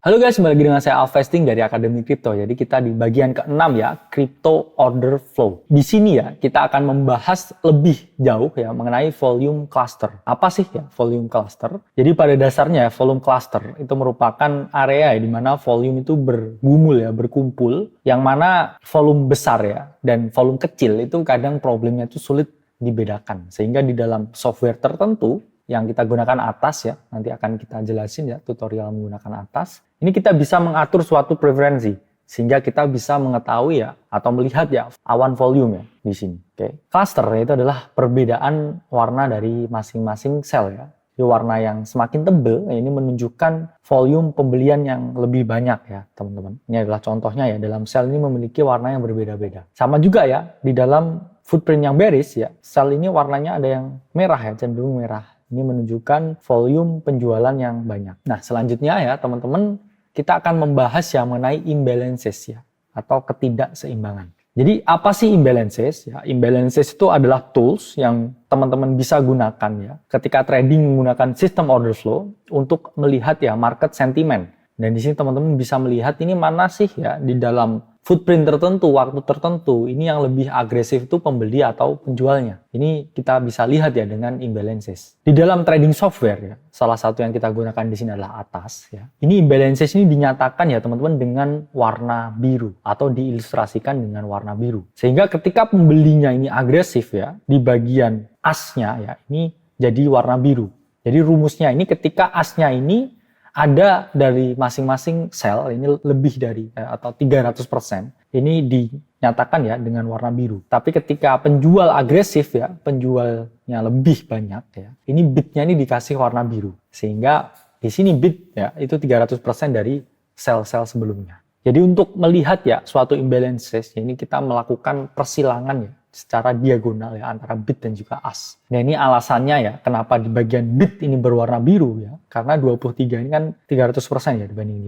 Halo guys, kembali lagi dengan saya Alvesting dari Akademi Kripto. Jadi kita di bagian ke-6 ya, Crypto Order Flow. Di sini ya, kita akan membahas lebih jauh ya mengenai volume cluster. Apa sih ya volume cluster? Jadi pada dasarnya volume cluster itu merupakan area ya, di mana volume itu bergumul ya, berkumpul. Yang mana volume besar ya, dan volume kecil itu kadang problemnya itu sulit dibedakan. Sehingga di dalam software tertentu, yang kita gunakan atas ya, nanti akan kita jelasin ya tutorial menggunakan atas. Ini kita bisa mengatur suatu preferensi sehingga kita bisa mengetahui ya atau melihat ya awan volume ya di sini. Oke. Cluster itu adalah perbedaan warna dari masing-masing sel ya. Di warna yang semakin tebal ini menunjukkan volume pembelian yang lebih banyak ya, teman-teman. Ini adalah contohnya ya, dalam sel ini memiliki warna yang berbeda-beda. Sama juga ya di dalam footprint yang bearish ya, sel ini warnanya ada yang merah ya, cenderung merah. Ini menunjukkan volume penjualan yang banyak. Nah, selanjutnya ya teman-teman, kita akan membahas yang mengenai imbalances ya, atau ketidakseimbangan. Jadi apa sih imbalances? Ya, imbalances itu adalah tools yang teman-teman bisa gunakan ya, ketika trading menggunakan sistem order flow untuk melihat ya market sentiment. Dan di sini teman-teman bisa melihat ini mana sih ya di dalam footprint tertentu, waktu tertentu, ini yang lebih agresif itu pembeli atau penjualnya. Ini kita bisa lihat ya dengan imbalances. Di dalam trading software ya, salah satu yang kita gunakan di sini adalah atas ya. Ini imbalances ini dinyatakan ya teman-teman dengan warna biru atau diilustrasikan dengan warna biru. Sehingga ketika pembelinya ini agresif ya, di bagian asnya ya, ini jadi warna biru. Jadi rumusnya ini ketika asnya ini ada dari masing-masing sel ini lebih dari atau 300%. Ini dinyatakan ya dengan warna biru. Tapi ketika penjual agresif ya, penjualnya lebih banyak ya. Ini bidnya ini dikasih warna biru. Sehingga di sini bid ya itu 300% dari sel-sel sebelumnya. Jadi untuk melihat ya suatu imbalances ini kita melakukan persilangan ya secara diagonal ya antara bid dan juga as. Nah ini alasannya ya kenapa di bagian bid ini berwarna biru ya. Karena 23 ini kan 300% ya dibanding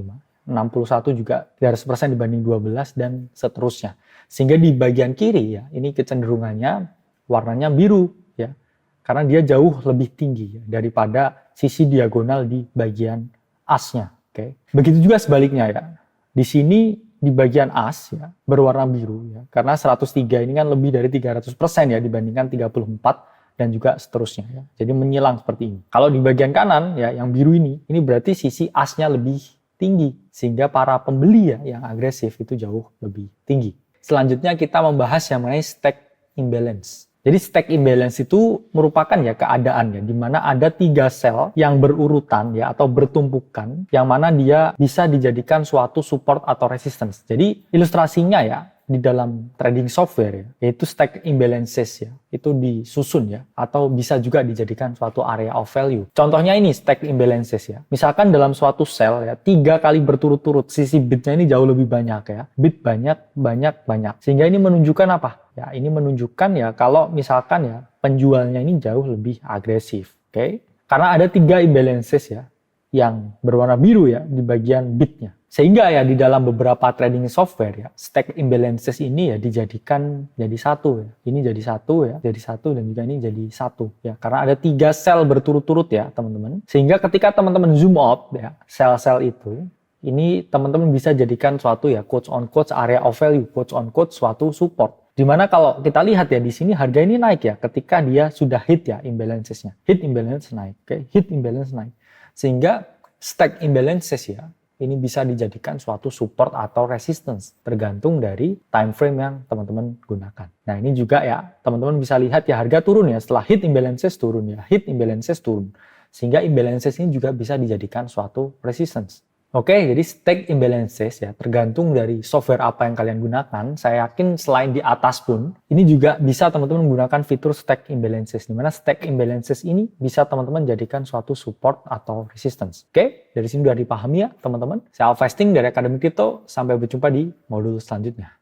5. 61 juga 300% dibanding 12 dan seterusnya. Sehingga di bagian kiri ya ini kecenderungannya warnanya biru ya. Karena dia jauh lebih tinggi ya, daripada sisi diagonal di bagian asnya. Oke. Begitu juga sebaliknya ya. Di sini di bagian as ya berwarna biru ya karena 103 ini kan lebih dari 300% ya dibandingkan 34 dan juga seterusnya ya. Jadi menyilang seperti ini. Kalau di bagian kanan ya yang biru ini berarti sisi asnya lebih tinggi sehingga para pembeli ya yang agresif itu jauh lebih tinggi. Selanjutnya kita membahas yang mengenai stack imbalance. Jadi stack imbalance itu merupakan ya keadaan ya di mana ada 3 sel yang berurutan ya atau bertumpukan yang mana dia bisa dijadikan suatu support atau resistance. Jadi ilustrasinya ya di dalam trading software ya yaitu stack imbalances ya itu disusun ya atau bisa juga dijadikan suatu area of value. Contohnya ini stack imbalances ya. Misalkan dalam suatu sel ya 3 kali berturut-turut sisi bidnya ini jauh lebih banyak ya. Bid banyak. Sehingga ini menunjukkan apa? Ya, ini menunjukkan ya kalau misalkan ya penjualnya ini jauh lebih agresif, oke? Karena ada 3 imbalances ya yang berwarna biru ya di bagian bidnya. Sehingga ya di dalam beberapa trading software ya stack imbalances ini ya dijadikan jadi satu ya. Ini jadi satu dan juga ini jadi satu ya. Karena ada 3 sel berturut-turut ya teman-teman. Sehingga ketika teman-teman zoom out ya sel-sel itu ini teman-teman bisa jadikan suatu ya quotes on quotes area of value, quotes on quotes suatu support. Dimana kalau kita lihat ya di sini harga ini naik ya ketika dia sudah hit ya imbalancesnya. Hit imbalance naik, oke? Hit imbalance naik. Sehingga stack imbalances ya ini bisa dijadikan suatu support atau resistance tergantung dari time frame yang teman-teman gunakan. Nah, ini juga ya teman-teman bisa lihat ya harga turun ya setelah hit imbalances turun ya, hit imbalances turun. Sehingga imbalances ini juga bisa dijadikan suatu resistance. Oke, jadi stack imbalances ya tergantung dari software apa yang kalian gunakan. Saya yakin selain di atas pun, ini juga bisa teman-teman menggunakan fitur stack imbalances. Di mana stack imbalances ini bisa teman-teman jadikan suatu support atau resistance. Oke, dari sini sudah dipahami ya teman-teman. Saya Alvesting dari Akademi Kripto. Sampai berjumpa di modul selanjutnya.